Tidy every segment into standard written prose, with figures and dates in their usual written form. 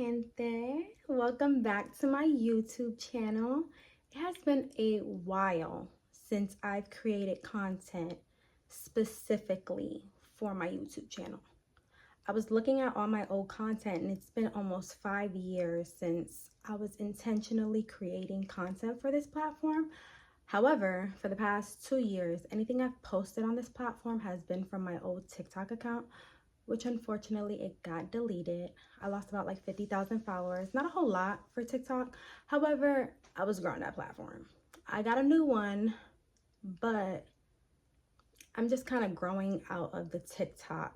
gente. Welcome back to my YouTube channel. It has been a while since I've created content specifically for my YouTube channel. I was looking at all my old content and it's been almost 5 years since I was intentionally creating content for this platform. However, for the past 2 years, anything I've posted on this platform has been from my old TikTok account, which unfortunately it got deleted. I lost about like 50,000 followers. Not a whole lot for TikTok. However, I was growing that platform. I got a new one, but I'm just kind of growing out of the TikTok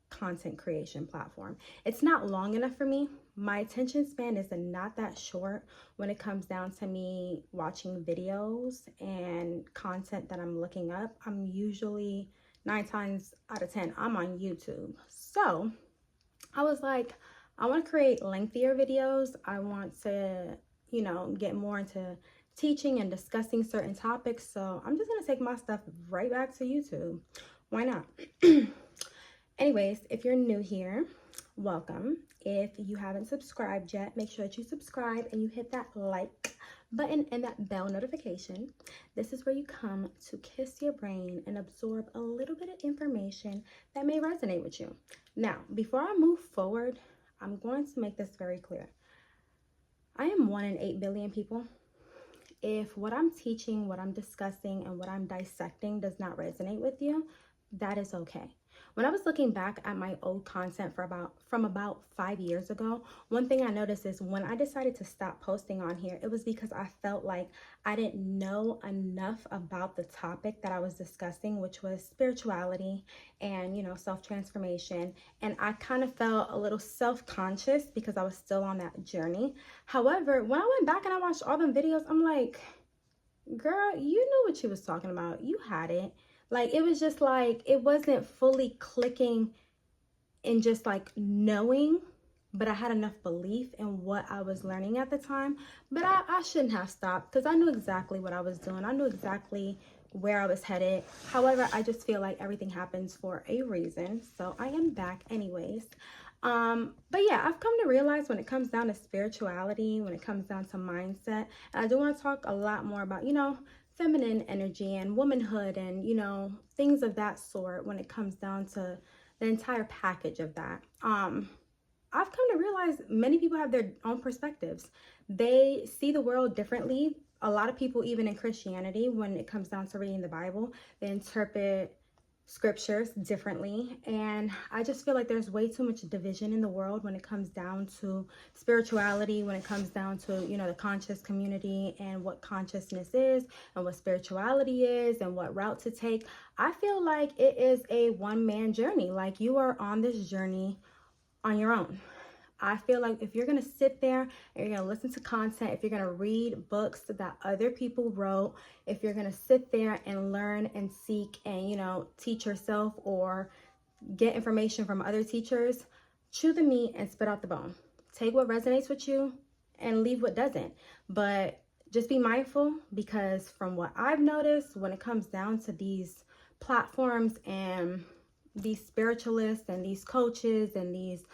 content creation platform. It's not long enough for me. My attention span is not that short when it comes down to me watching videos and content that I'm looking up. I'm usually 9 times out of 10, I'm on YouTube. So I was like, I want to create lengthier videos. I want to, get more into teaching and discussing certain topics. So I'm just going to take my stuff right back to YouTube. Why not? Anyways, if you're new here, welcome. If you haven't subscribed yet, make sure that you subscribe and you hit that like button and that bell notification. This is where you come to kiss your brain and absorb a little bit of information that may resonate with you. Now, before I move forward, I'm going to make this very clear. I am 1 in 8 billion people. If what I'm teaching, what I'm discussing, and what I'm dissecting does not resonate with you, that is okay. When I was looking back at my old content from about 5 years ago, one thing I noticed is when I decided to stop posting on here, it was because I felt like I didn't know enough about the topic that I was discussing, which was spirituality and, self-transformation. And I kind of felt a little self-conscious because I was still on that journey. However, when I went back and I watched all them videos, I'm like, girl, you knew what you was talking about. You had it. Like, it was just like, it wasn't fully clicking and just like knowing, but I had enough belief in what I was learning at the time. But I shouldn't have stopped because I knew exactly what I was doing. I knew exactly where I was headed. However, I just feel like everything happens for a reason. So I am back anyways. But yeah, I've come to realize when it comes down to spirituality, when it comes down to mindset, and I do want to talk a lot more about, feminine energy and womanhood and, things of that sort when it comes down to the entire package of that. I've come to realize many people have their own perspectives. They see the world differently. A lot of people, even in Christianity, when it comes down to reading the Bible, they interpret scriptures differently, and I just feel like there's way too much division in the world when it comes down to spirituality, when it comes down to the conscious community and what consciousness is and what spirituality is and what route to take. I feel like it is a one-man journey. Like, you are on this journey on your own. I feel like if you're going to sit there and you're going to listen to content, if you're going to read books that other people wrote, if you're going to sit there and learn and seek and, teach yourself or get information from other teachers, chew the meat and spit out the bone. Take what resonates with you and leave what doesn't. But just be mindful, because from what I've noticed, when it comes down to these platforms and these spiritualists and these coaches and these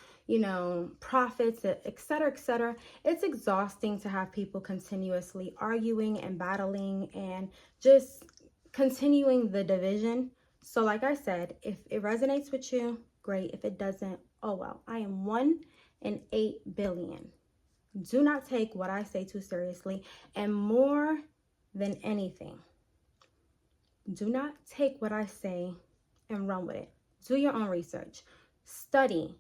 prophets, etc., it's exhausting to have people continuously arguing and battling and just continuing the division. So like I said, if it resonates with you, great. If it doesn't, oh well. I am 1 in 8 billion. Do not take what I say too seriously, and more than anything, do not take what I say and run with it. Do your own research. Study.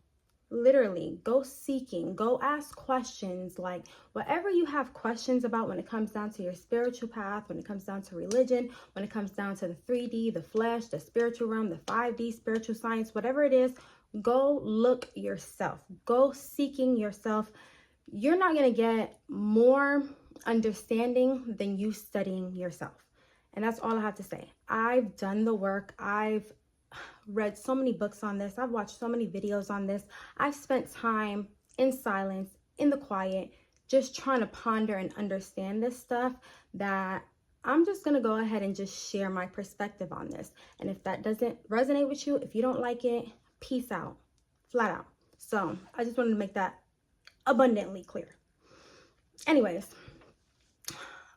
Literally, go seeking, go ask questions. Like, whatever you have questions about when it comes down to your spiritual path, when it comes down to religion, when it comes down to the 3D, the flesh, the spiritual realm, the 5D, spiritual science, whatever it is, go look yourself. Go seeking yourself. You're not going to get more understanding than you studying yourself. And that's all I have to say. I've done the work. I've read so many books on this. I've watched so many videos on this. I've spent time in silence, in the quiet, just trying to ponder and understand this stuff, that I'm just going to go ahead and just share my perspective on this. And if that doesn't resonate with you, if you don't like it, peace out, flat out. So I just wanted to make that abundantly clear. Anyways,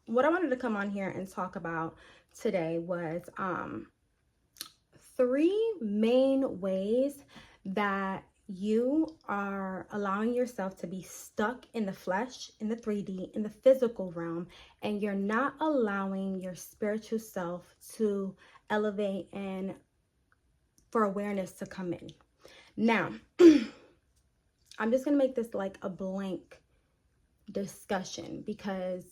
what I wanted to come on here and talk about today was 3 main ways that you are allowing yourself to be stuck in the flesh, in the 3D, in the physical realm, and you're not allowing your spiritual self to elevate and for awareness to come in. Now, I'm just going to make this like a blank discussion because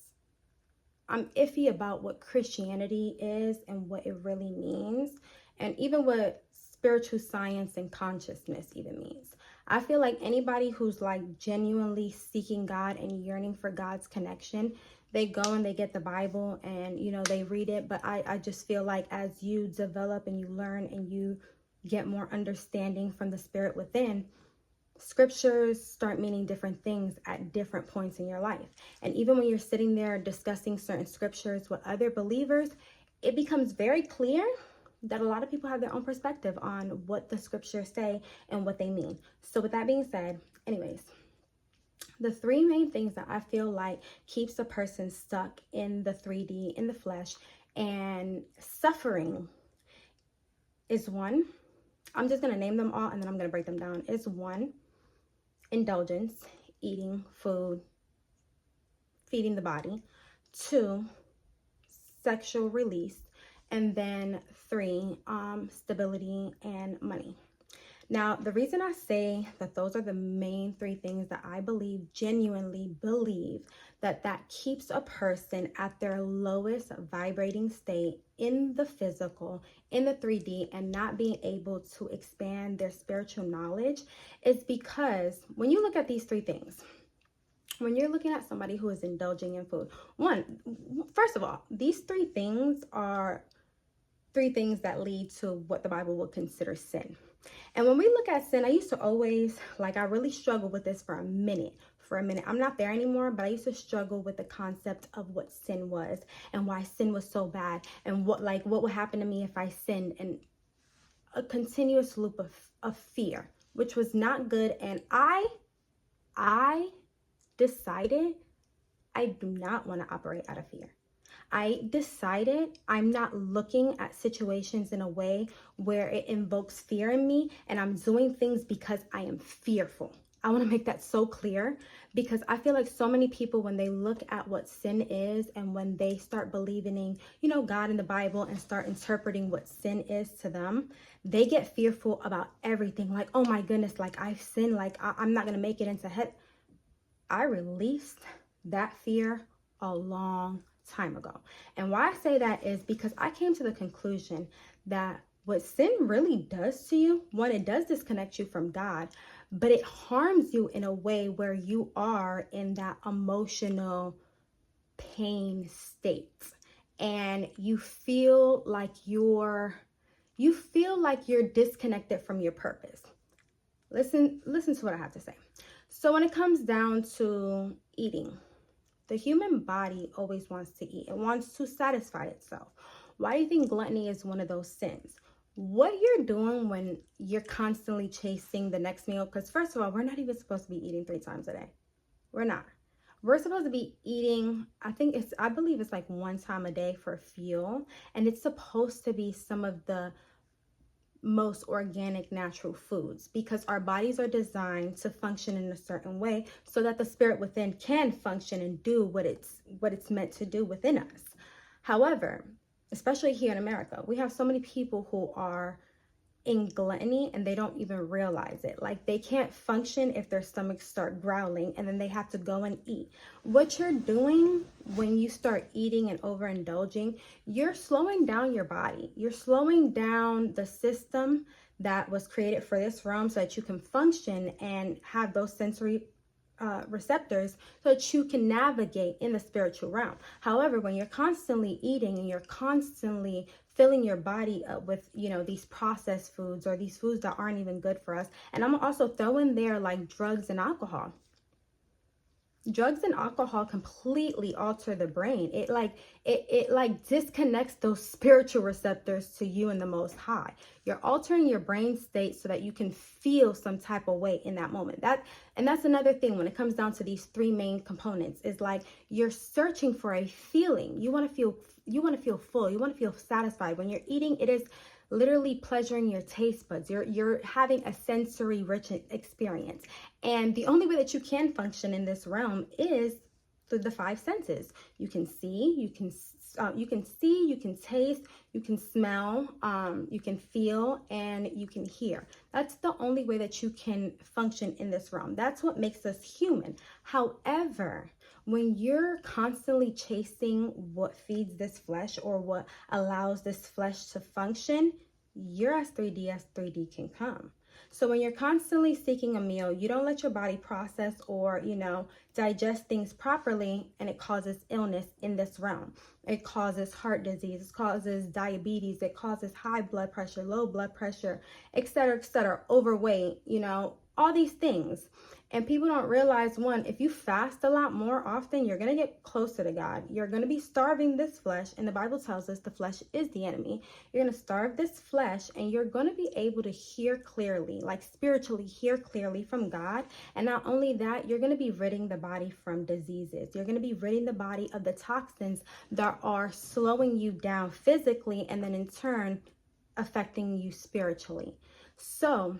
I'm iffy about what Christianity is and what it really means, and even what spiritual science and consciousness even means. I feel like anybody who's like genuinely seeking God and yearning for God's connection, they go and they get the Bible and, you know, they read it. But I just feel like as you develop and you learn and you get more understanding from the spirit within, scriptures start meaning different things at different points in your life. And even when you're sitting there discussing certain scriptures with other believers, it becomes very clear that a lot of people have their own perspective on what the scriptures say and what they mean. So with that being said, anyways, the 3 main things that I feel like keeps a person stuck in the 3D, in the flesh, and suffering is 1, I'm just going to name them all and then I'm going to break them down. Is 1, indulgence, eating food, feeding the body. 2, sexual release. And then 3, stability and money. Now, the reason I say that those are the main 3 things that I genuinely believe that keeps a person at their lowest vibrating state in the physical, in the 3D, and not being able to expand their spiritual knowledge is because when you look at these 3 things, when you're looking at somebody who is indulging in food, first of all, these 3 things are 3 things that lead to what the Bible would consider sin. And when we look at sin, I used to always, I really struggled with this for a minute. I'm not there anymore, but I used to struggle with the concept of what sin was and why sin was so bad and what would happen to me if I sinned, and a continuous loop of fear, which was not good. And I decided I do not want to operate out of fear. I decided I'm not looking at situations in a way where it invokes fear in me, and I'm doing things because I am fearful. I want to make that so clear, because I feel like so many people, when they look at what sin is and when they start believing in, God in the Bible and start interpreting what sin is to them, they get fearful about everything. Like, oh my goodness, like I've sinned, like I'm not going to make it into heaven. I released that fear a long time ago. And why I say that is because I came to the conclusion that what sin really does to you, one, it does disconnect you from God, but it harms you in a way where you are in that emotional pain state, and you feel like you're disconnected from your purpose. Listen to what I have to say. So when it comes down to eating, the human body always wants to eat. It wants to satisfy itself. Why do you think gluttony is one of those sins? What you're doing when you're constantly chasing the next meal, because first of all, we're not even supposed to be eating 3 times a day. We're not. We're supposed to be eating, I believe it's like 1 time a day for fuel. And it's supposed to be some of the most organic, natural foods, because our bodies are designed to function in a certain way so that the spirit within can function and do what it's meant to do within us. However, especially here in America, we have so many people who are in gluttony and they don't even realize it. Like, they can't function if their stomachs start growling, and then they have to go and eat. What you're doing when you start eating and overindulging, you're slowing down your body. You're slowing down the system that was created for this realm so that you can function and have those sensory receptors so that you can navigate in the spiritual realm. However, when you're constantly eating and you're constantly filling your body up with, these processed foods or these foods that aren't even good for us, and I'm also throwing there like drugs and alcohol. drugs and alcohol completely alter the brain. It disconnects those spiritual receptors to you and the Most High. You're altering your brain state so that you can feel some type of way in that moment. That's another thing when it comes down to these three main components, is like you're searching for a feeling. You want to feel full. You want to feel satisfied. When you're eating, it is literally pleasuring your taste buds. You're having a sensory rich experience. And the only way that you can function in this realm is through the five senses. You can see, you can taste, you can smell, you can feel, and you can hear. That's the only way that you can function in this realm. That's what makes us human. However, when you're constantly chasing what feeds this flesh or what allows this flesh to function, you're as 3D as 3D can come. So when you're constantly seeking a meal, you don't let your body process or, digest things properly, and it causes illness in this realm. It causes heart disease, it causes diabetes, it causes high blood pressure, low blood pressure, etc., overweight, all these things. And people don't realize, one, if you fast a lot more often, you're going to get closer to God. You're going to be starving this flesh. And the Bible tells us the flesh is the enemy. You're going to starve this flesh, and you're going to be able to hear clearly, like spiritually hear clearly from God. And not only that, you're going to be ridding the body from diseases. You're going to be ridding the body of the toxins that are slowing you down physically, and then in turn affecting you spiritually. So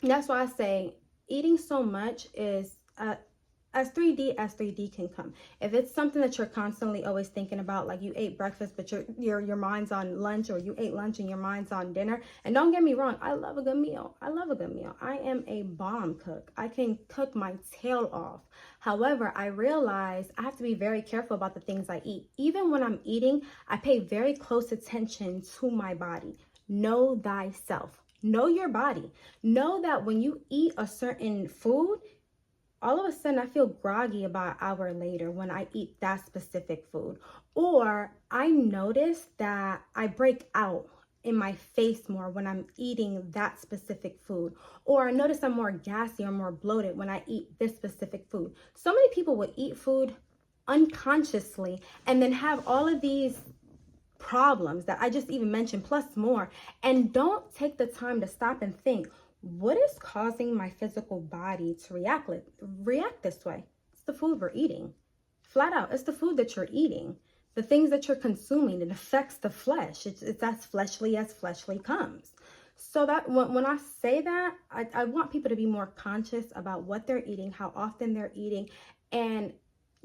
that's why I say, eating so much is as 3D as 3D can come. If it's something that you're constantly always thinking about, like you ate breakfast but your mind's on lunch, or you ate lunch and your mind's on dinner. And don't get me wrong, I love a good meal. I am a bomb cook. I can cook my tail off. However, I realize I have to be very careful about the things I eat. Even when I'm eating, I pay very close attention to my body. Know thyself. Know your body. Know that when you eat a certain food, all of a sudden I feel groggy about an hour later when I eat that specific food. Or I notice that I break out in my face more when I'm eating that specific food. Or I notice I'm more gassy or more bloated when I eat this specific food. So many people will eat food unconsciously and then have all of these problems that I just even mentioned, plus more, and don't take the time to stop and think, what is causing my physical body to react this way? It's the food we're eating. Flat out, it's the food that you're eating. The things that you're consuming, it affects the flesh. It's as fleshly comes. So that when I say that, I want people to be more conscious about what they're eating, how often they're eating, and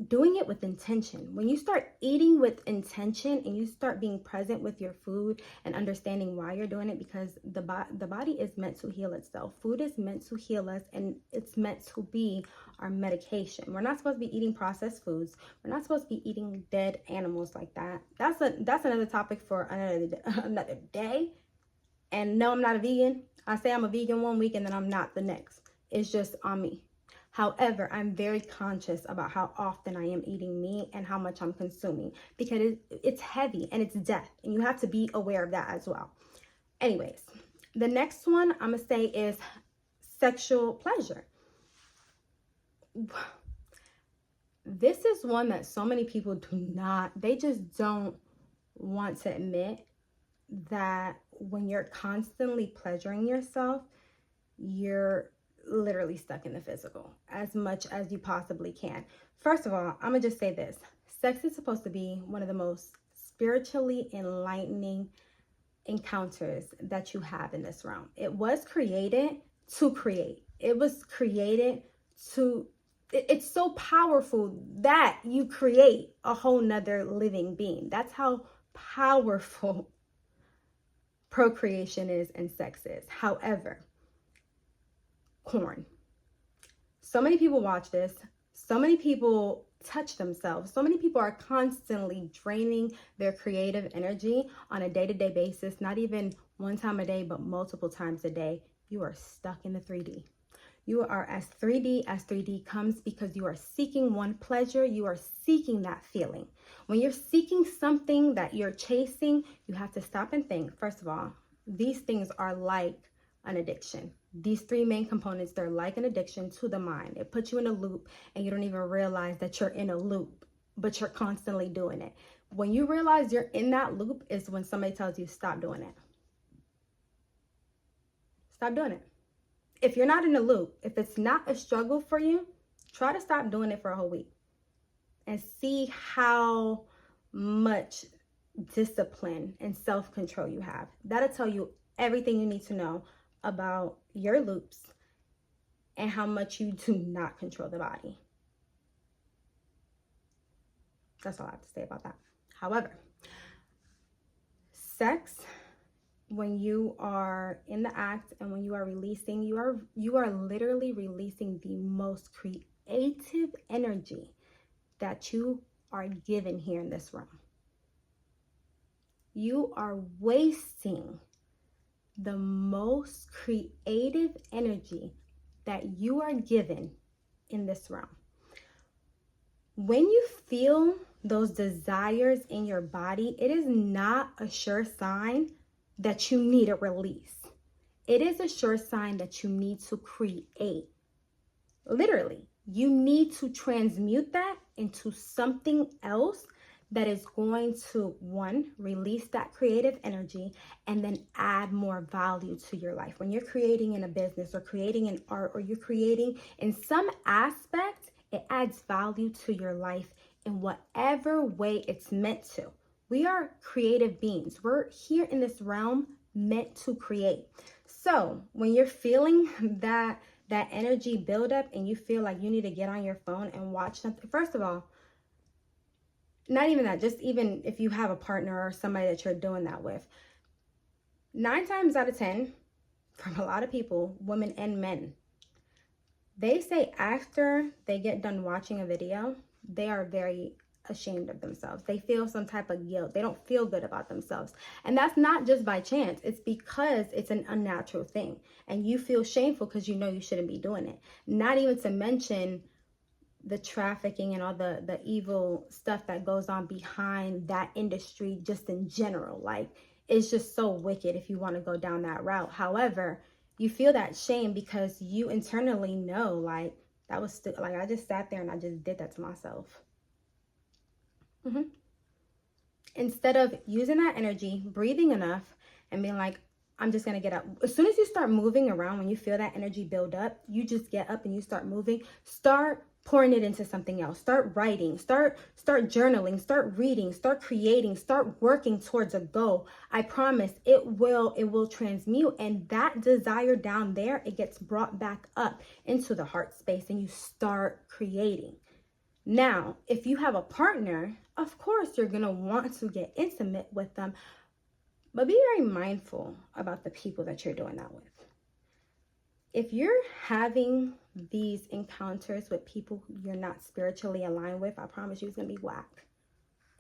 doing it with intention. When you start eating with intention and you start being present with your food and understanding why you're doing it, because the body is meant to heal itself. Food is meant to heal us, and it's meant to be our medication. We're not supposed to be eating processed foods. We're not supposed to be eating dead animals like that. That's another topic for another day. And no, I'm not a vegan. I say I'm a vegan one week and then I'm not the next. It's just on me. However, I'm very conscious about how often I am eating meat and how much I'm consuming, because it's heavy and it's death, and you have to be aware of that as well. Anyways, the next one I'm going to say is sexual pleasure. This is one that so many people they just don't want to admit, that when you're constantly pleasuring yourself, you're literally stuck in the physical as much as you possibly can. First of all, I'm gonna just say this: sex is supposed to be one of the most spiritually enlightening encounters that you have in this realm. It was created to create. It was created to, it's so powerful that you create a whole nother living being. That's how powerful procreation is and sex is. However, porn. So many people watch this. So many people touch themselves. So many people are constantly draining their creative energy on a day-to-day basis, not even one time a day, but multiple times a day. You are stuck in the 3D. You are as 3D as 3D comes, because you are seeking one pleasure. You are seeking that feeling. When you're seeking something that you're chasing, you have to stop and think. First of all, these things are like an addiction. These three main components, they're like an addiction to the mind. It puts you in a loop and you don't even realize that you're in a loop, but you're constantly doing it. When you realize you're in that loop is when somebody tells you stop doing it. Stop doing it. If you're not in a loop, if it's not a struggle for you, try to stop doing it for a whole week and see how much discipline and self-control you have. That'll tell you everything you need to know about your loops and how much you do not control the body. That's all I have to say about that. However, sex, when you are in the act and when you are releasing, you are literally releasing the most creative energy that you are given here in this room. You are wasting the most creative energy that you are given in this realm. When you feel those desires in your body, it is not a sure sign that you need a release. It is a sure sign that you need to create. Literally, you need to transmute that into something else that is going to, one, release that creative energy and then add more value to your life. When you're creating in a business or creating in art or you're creating in some aspect, it adds value to your life in whatever way it's meant to. We are creative beings. We're here in this realm meant to create. So when you're feeling that energy build up and you feel like you need to get on your phone and watch something, first of all, not even that, just even if you have a partner or somebody that you're doing that with, 9 times out of 10, from a lot of people, women and men, they say after they get done watching a video, they are very ashamed of themselves. They feel some type of guilt. They don't feel good about themselves. And that's not just by chance. It's because it's an unnatural thing. And you feel shameful because you know you shouldn't be doing it. Not even to mention the trafficking and all the evil stuff that goes on behind that industry just in general. Like, it's just so wicked if you want to go down that route. However, you feel that shame because you internally know, like, that was like, I just sat there and I just did that to myself. Instead of using that energy, breathing enough and being like, I'm just going to get up. As soon as you start moving around, when you feel that energy build up, you just get up and you start moving. Start pouring it into something else. Start writing, start journaling, start reading, start creating, start working towards a goal. I promise it will transmute, and that desire down there, it gets brought back up into the heart space and you start creating. Now, if you have a partner, of course you're going to want to get intimate with them, but be very mindful about the people that you're doing that with. If you're having these encounters with people you're not spiritually aligned with, I promise you it's going to be whack.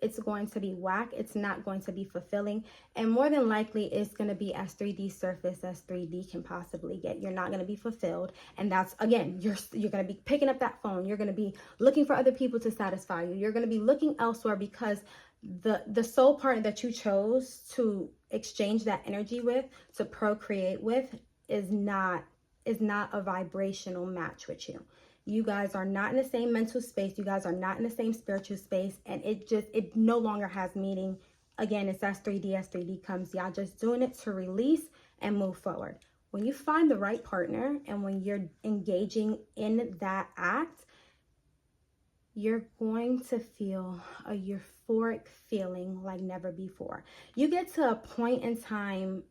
It's going to be whack. It's not going to be fulfilling. And more than likely, it's going to be as 3D surface as 3D can possibly get. You're not going to be fulfilled. And that's, again, you're going to be picking up that phone. You're going to be looking for other people to satisfy you. You're going to be looking elsewhere because the soul partner that you chose to exchange that energy with, to procreate with, is not a vibrational match with you. You guys are not in the same mental space. You guys are not in the same spiritual space. And it no longer has meaning. Again, it's as 3D comes. Y'all just doing it to release and move forward. When you find the right partner and when you're engaging in that act, you're going to feel a euphoric feeling like never before. You get to a point in time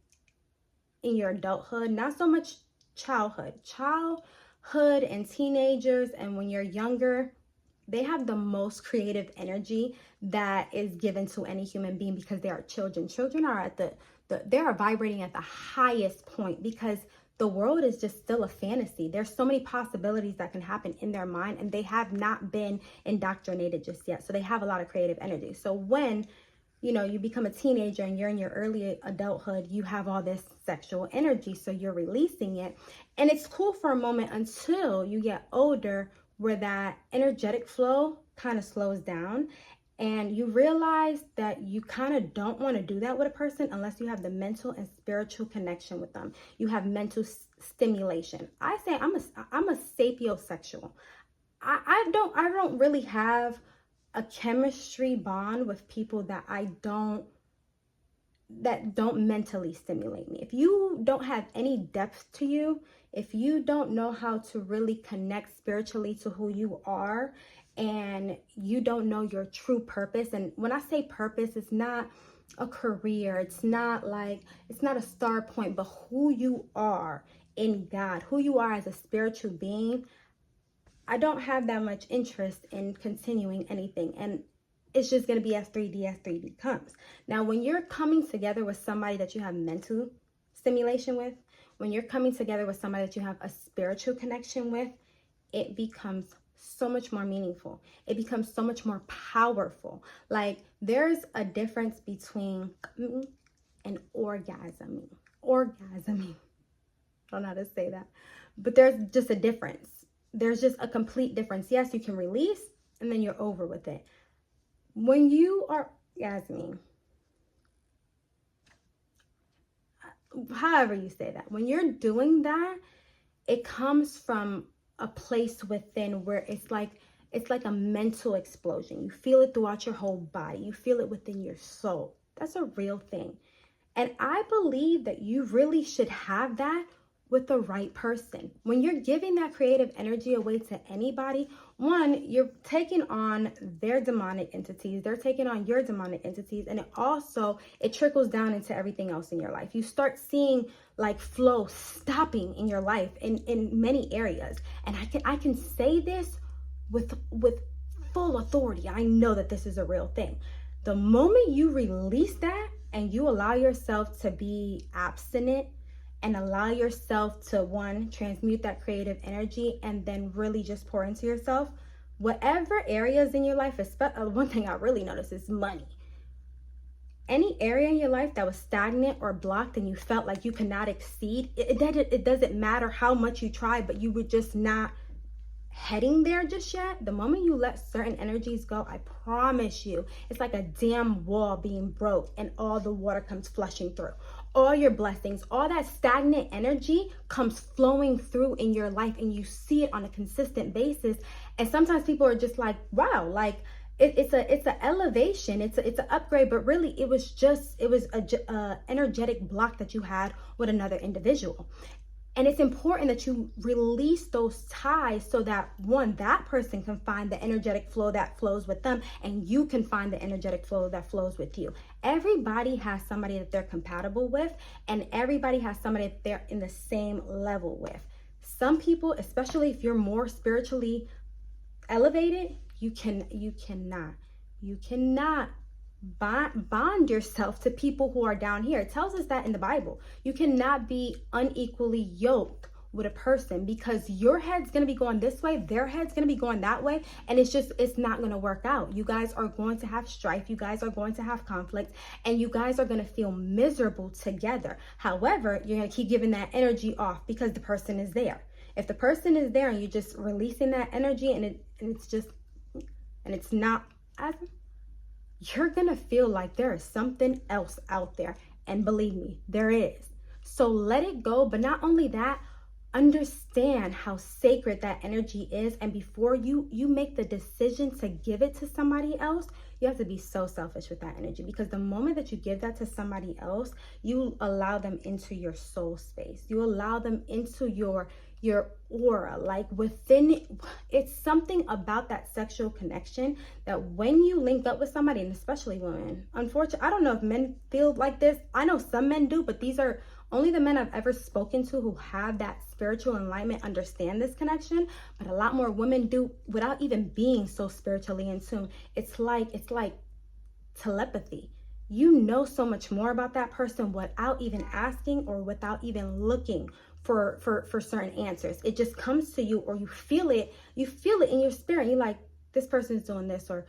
in your adulthood, not so much childhood and teenagers, and when you're younger, they have the most creative energy that is given to any human being because they are children. Children are at they are vibrating at the highest point because the world is just still a fantasy. There's so many possibilities that can happen in their mind, and they have not been indoctrinated just yet. So they have a lot of creative energy. So when you become a teenager and you're in your early adulthood, you have all this sexual energy. So you're releasing it. And it's cool for a moment until you get older, where that energetic flow kind of slows down. And you realize that you kind of don't want to do that with a person unless you have the mental and spiritual connection with them. You have mental stimulation. I say I'm a sapiosexual. I don't really have a chemistry bond with people that don't mentally stimulate me. If you don't have any depth to you, if you don't know how to really connect spiritually to who you are, and you don't know your true purpose, and when I say purpose, it's not a career, it's not a star point, but who you are in God, who you are as a spiritual being, I don't have that much interest in continuing anything. And it's just going to be as 3D comes. Now, when you're coming together with somebody that you have mental stimulation with, when you're coming together with somebody that you have a spiritual connection with, it becomes so much more meaningful. It becomes so much more powerful. Like, there's a difference between and orgasming. Orgasming. I don't know how to say that. But there's just a difference. There's just a complete difference. Yes, you can release and then you're over with it. When you are orgasming, however you say that, when you're doing that, it comes from a place within where it's like a mental explosion. You feel it throughout your whole body. You feel it within your soul. That's a real thing. And I believe that you really should have that with the right person. When you're giving that creative energy away to anybody, one, you're taking on their demonic entities, they're taking on your demonic entities, and it trickles down into everything else in your life. You start seeing like flow stopping in your life in many areas. And I can say this with full authority. I know that this is a real thing. The moment you release that and you allow yourself to be abstinent and allow yourself to, one, transmute that creative energy and then really just pour into yourself, whatever areas in your life, one thing I really notice is money. Any area in your life that was stagnant or blocked and you felt like you could not exceed, it doesn't matter how much you tried, but you were just not heading there just yet. The moment you let certain energies go, I promise you, it's like a damn wall being broke and all the water comes flushing through. All your blessings, all that stagnant energy comes flowing through in your life, and you see it on a consistent basis. And sometimes people are just like, wow, like it's an elevation, it's an upgrade, but really it was a energetic block that you had with another individual. And it's important that you release those ties so that, one, that person can find the energetic flow that flows with them, and you can find the energetic flow that flows with you. Everybody has somebody that they're compatible with, and everybody has somebody that they're in the same level with. Some people, especially if you're more spiritually elevated, you cannot bond yourself to people who are down here. It tells us that in the Bible. You cannot be unequally yoked with a person, because your head's going to be going this way, their head's going to be going that way, and it's not going to work out. You guys are going to have strife, you guys are going to have conflict, and you guys are going to feel miserable together. However, you're going to keep giving that energy off because the person is there. If the person is there and you're just releasing that energy and it's not as, you're gonna feel like there is something else out there. And believe me, there is. So let it go. But not only that, understand how sacred that energy is. And before you make the decision to give it to somebody else, you have to be so selfish with that energy, because the moment that you give that to somebody else, you allow them into your soul space. You allow them into your aura. Like it's something about that sexual connection that when you link up with somebody, and especially women, unfortunately, I don't know if men feel like this. I know some men do, but these are only the men I've ever spoken to who have that spiritual enlightenment, understand this connection. But a lot more women do without even being so spiritually in tune. It's like telepathy. You know so much more about that person without even asking or without even looking for certain answers. It just comes to you, or you feel it in your spirit. You're like, this person's doing this, or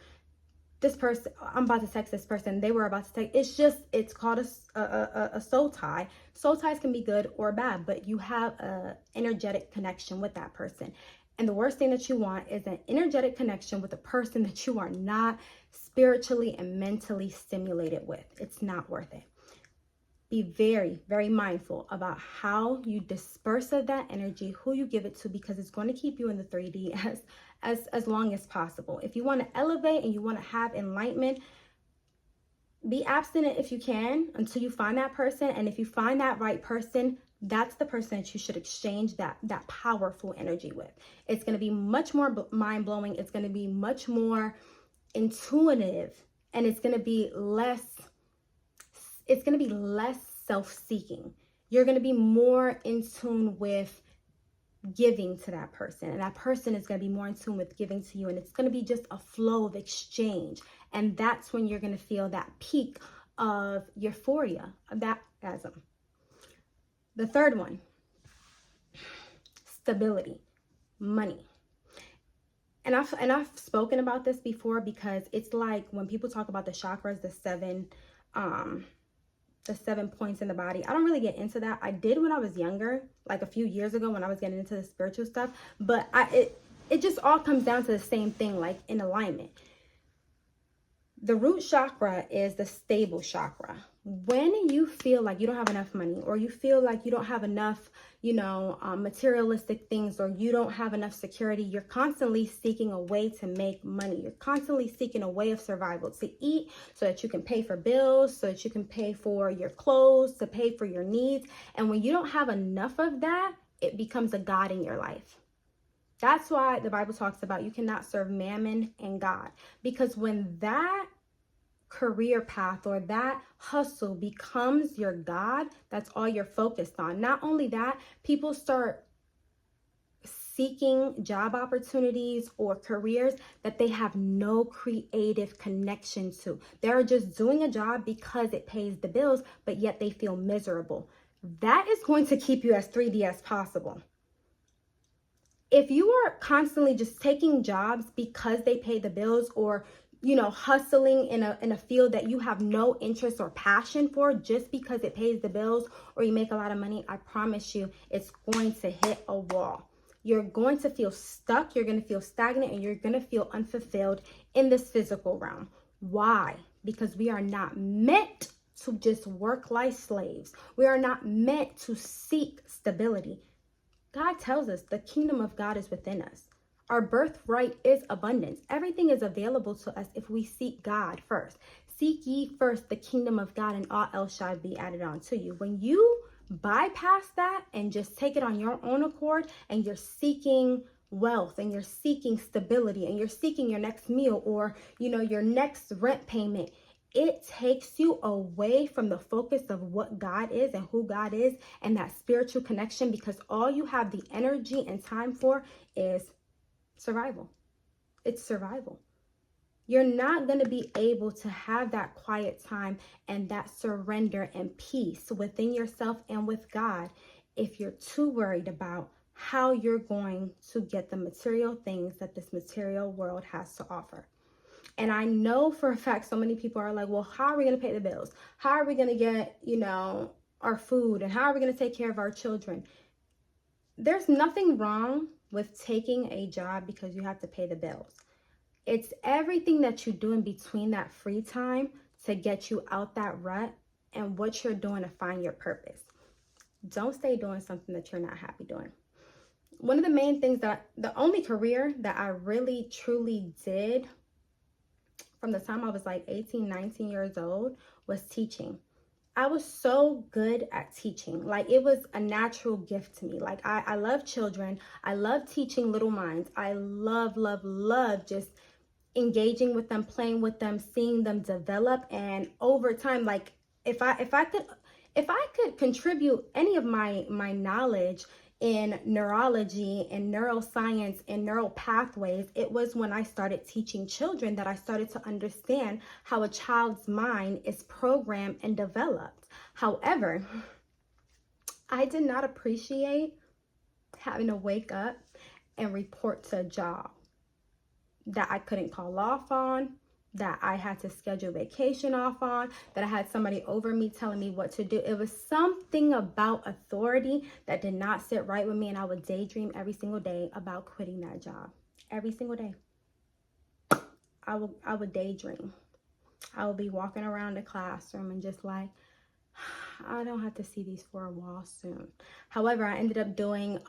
this person, I'm about to text this person, they were about to text. It's called a soul tie. Soul ties can be good or bad, but you have a energetic connection with that person. And the worst thing that you want is an energetic connection with a person that you are not spiritually and mentally stimulated with. It's not worth it. be very, very mindful about how you disperse of that energy, who you give it to, because it's going to keep you in the 3D as long as possible. If you want to elevate and you want to have enlightenment, be abstinent if you can until you find that person. And if you find that right person, that's the person that you should exchange that powerful energy with. It's going to be much more mind-blowing. It's going to be much more intuitive, and it's going to be less self-seeking. You're going to be more in tune with giving to that person, and that person is going to be more in tune with giving to you, and it's going to be just a flow of exchange. And that's when you're going to feel that peak of euphoria, of that orgasm. The third one, stability, money. And I've spoken about this before, because it's like when people talk about the chakras, the seven points in the body. I don't really get into that. I did when I was younger, like a few years ago when I was getting into the spiritual stuff, but it just all comes down to the same thing, like in alignment. The root chakra is the stable chakra. When you feel like you don't have enough money, or you feel like you don't have enough, materialistic things, or you don't have enough security, you're constantly seeking a way to make money. You're constantly seeking a way of survival, to eat so that you can pay for bills, so that you can pay for your clothes, to pay for your needs. And when you don't have enough of that, it becomes a god in your life. That's why the Bible talks about you cannot serve mammon and God, because when that career path or that hustle becomes your God, that's all you're focused on. Not only that, people start seeking job opportunities or careers that they have no creative connection to. They're just doing a job because it pays the bills, but yet they feel miserable. That is going to keep you as 3D as possible. If you are constantly just taking jobs because they pay the bills, or hustling in a field that you have no interest or passion for just because it pays the bills or you make a lot of money, I promise you it's going to hit a wall. You're going to feel stuck, you're going to feel stagnant, and you're going to feel unfulfilled in this physical realm. Why? Because we are not meant to just work like slaves. We are not meant to seek stability. God tells us the kingdom of God is within us. Our birthright is abundance. Everything is available to us if we seek God first. Seek ye first the kingdom of God, and all else shall be added on to you. When you bypass that and just take it on your own accord, and you're seeking wealth, and you're seeking stability, and you're seeking your next meal, or your next rent payment, it takes you away from the focus of what God is and who God is, and that spiritual connection, because all you have the energy and time for is survival. It's survival. You're not going to be able to have that quiet time and that surrender and peace within yourself and with God if you're too worried about how you're going to get the material things that this material world has to offer. And I know for a fact so many people are like, well, how are we going to pay the bills? How are we going to get, our food? And how are we going to take care of our children? There's nothing wrong with taking a job because you have to pay the bills. It's everything that you do in between that free time to get you out that rut, and what you're doing to find your purpose. Don't stay doing something that you're not happy doing. One of the main things the only career that I really truly did from the time I was like 18, 19 years old was teaching. I was so good at teaching. Like, it was a natural gift to me. Like, I love children. I love teaching little minds. I love just engaging with them, playing with them, seeing them develop. And over time, like, if I could contribute any of my knowledge in neurology and neuroscience and neural pathways, it was when I started teaching children that I started to understand how a child's mind is programmed and developed. However, I did not appreciate having to wake up and report to a job that I couldn't call off on, that I had to schedule vacation off on, that I had somebody over me telling me what to do. It was something about authority that did not sit right with me, and I would daydream every single day about quitting that job. Every single day. I would daydream. I would be walking around the classroom and just like, I don't have to see these four walls soon. However, I ended up doing,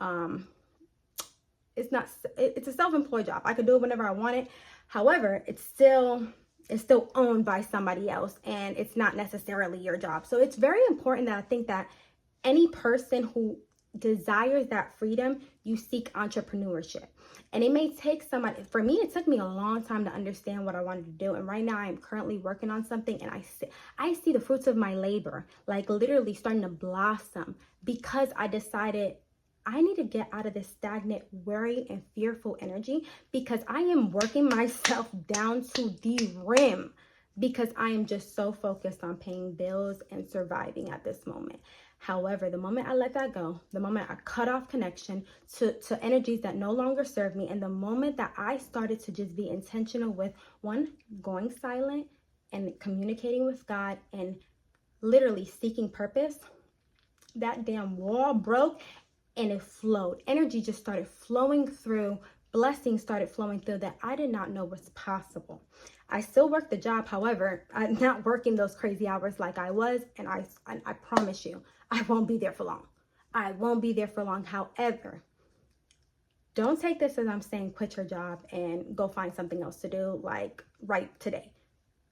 it's a self-employed job. I could do it whenever I want it. However, it's still owned by somebody else, and it's not necessarily your job. So it's very important that I think that any person who desires that freedom, you seek entrepreneurship. And it may take somebody, for me, it took me a long time to understand what I wanted to do. And right now I am currently working on something, and I see the fruits of my labor, like literally starting to blossom, because I decided I need to get out of this stagnant, worry, and fearful energy, because I am working myself down to the rim, because I am just so focused on paying bills and surviving at this moment. However, the moment I let that go, the moment I cut off connection to energies that no longer serve me, and the moment that I started to just be intentional with, one, going silent and communicating with God and literally seeking purpose, that damn wall broke and it flowed. Energy just started flowing through. Blessings started flowing through that I did not know was possible. I still work the job. However, I'm not working those crazy hours like I was. And I promise you, I won't be there for long. I won't be there for long. However, don't take this as I'm saying quit your job and go find something else to do like right today.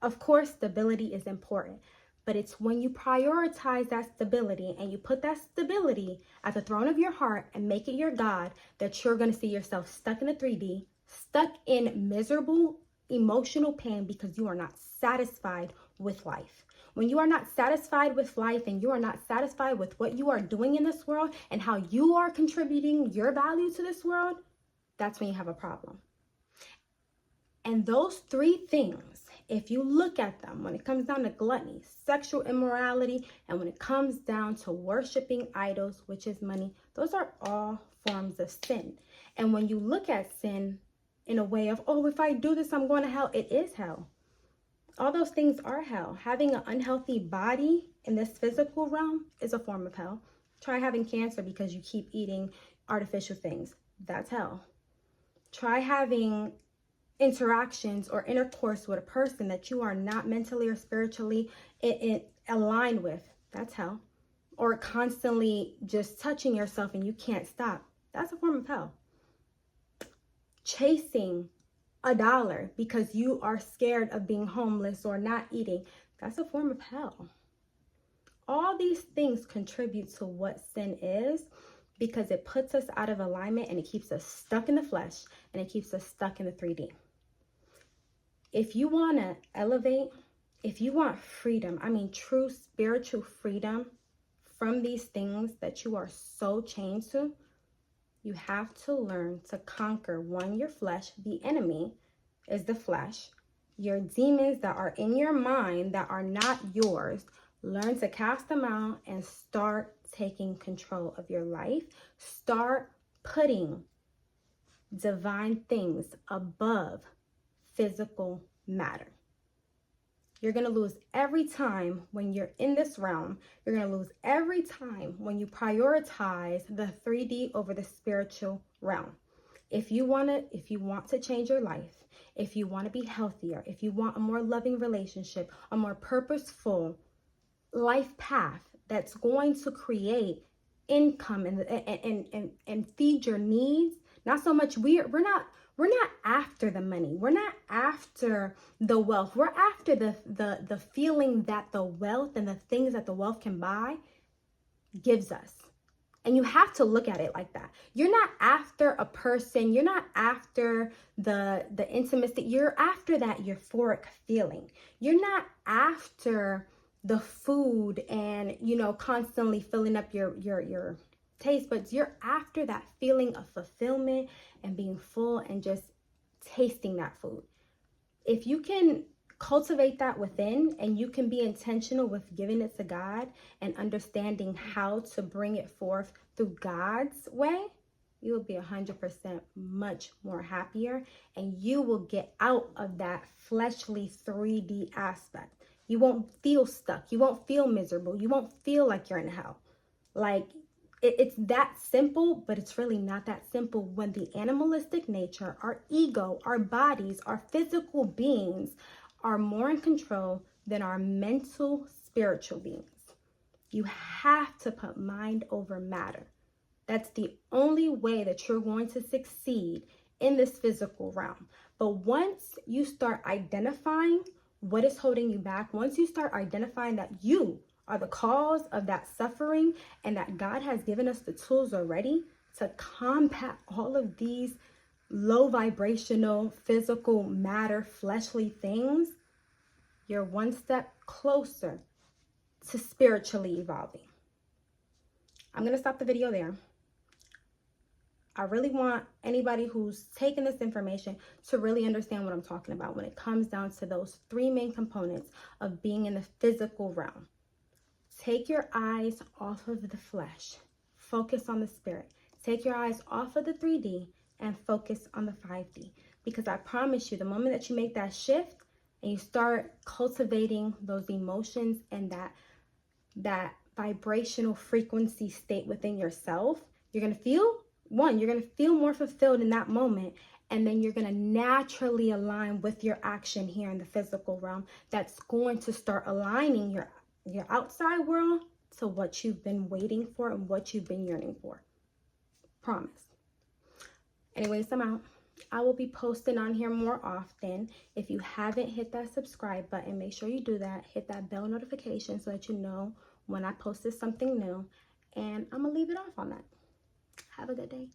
Of course, stability is important, but it's when you prioritize that stability and you put that stability at the throne of your heart and make it your God, that you're going to see yourself stuck in the 3D, stuck in miserable emotional pain because you are not satisfied with life. When you are not satisfied with life and you are not satisfied with what you are doing in this world and how you are contributing your value to this world, that's when you have a problem. And those three things, if you look at them, when it comes down to gluttony, sexual immorality, and when it comes down to worshiping idols, which is money, those are all forms of sin. And when you look at sin in a way of, oh, if I do this, I'm going to hell, it is hell. All those things are hell. Having an unhealthy body in this physical realm is a form of hell. Try having cancer because you keep eating artificial things. That's hell. Try having interactions or intercourse with a person that you are not mentally or spiritually aligned with. That's hell. Or constantly just touching yourself and you can't stop. That's a form of hell. Chasing $1 because you are scared of being homeless or not eating. That's a form of hell. All these things contribute to what sin is, because it puts us out of alignment and it keeps us stuck in the flesh and it keeps us stuck in the 3D. If you want to elevate, if you want freedom, I mean true spiritual freedom from these things that you are so chained to, you have to learn to conquer, one, your flesh. The enemy is the flesh. Your demons that are in your mind that are not yours, learn to cast them out and start taking control of your life. Start putting divine things above physical matter. You're going to lose every time when you're in this realm. You're going to lose every time when you prioritize the 3D over the spiritual realm. If you want to change your life, if you want to be healthier, if you want a more loving relationship, a more purposeful life path that's going to create income and feed your needs, not so much we're not after the money. We're not after the wealth. We're after the feeling that the wealth and the things that the wealth can buy gives us. And you have to look at it like that. You're not after a person. You're not after the intimacy. You're after that euphoric feeling. You're not after the food and, constantly filling up your taste buds. You're after that feeling of fulfillment and being full and just tasting that food. If you can cultivate that within and you can be intentional with giving it to God and understanding how to bring it forth through God's way, you will be 100% much more happier, and you will get out of that fleshly 3D aspect. You won't feel stuck. You won't feel miserable. You won't feel like you're in hell. Like, it's that simple, but it's really not that simple when the animalistic nature, our ego, our bodies, our physical beings are more in control than our mental, spiritual beings. You have to put mind over matter. That's the only way that you're going to succeed in this physical realm. But once you start identifying what is holding you back, once you start identifying that you are the cause of that suffering and that God has given us the tools already to combat all of these low vibrational, physical matter, fleshly things, you're one step closer to spiritually evolving. I'm going to stop the video there. I really want anybody who's taking this information to really understand what I'm talking about when it comes down to those three main components of being in the physical realm. Take your eyes off of the flesh. Focus on the spirit. Take your eyes off of the 3D and focus on the 5D. Because I promise you, the moment that you make that shift and you start cultivating those emotions and that vibrational frequency state within yourself, you're going to feel more fulfilled in that moment, and then you're going to naturally align with your action here in the physical realm. That's going to start aligning your outside world to what you've been waiting for and what you've been yearning for. Promise. Anyways, I'm out. I will be posting on here more often. If you haven't hit that subscribe button, make sure you do that. Hit that bell notification so that you know when I posted something new. And I'm going to leave it off on that. Have a good day.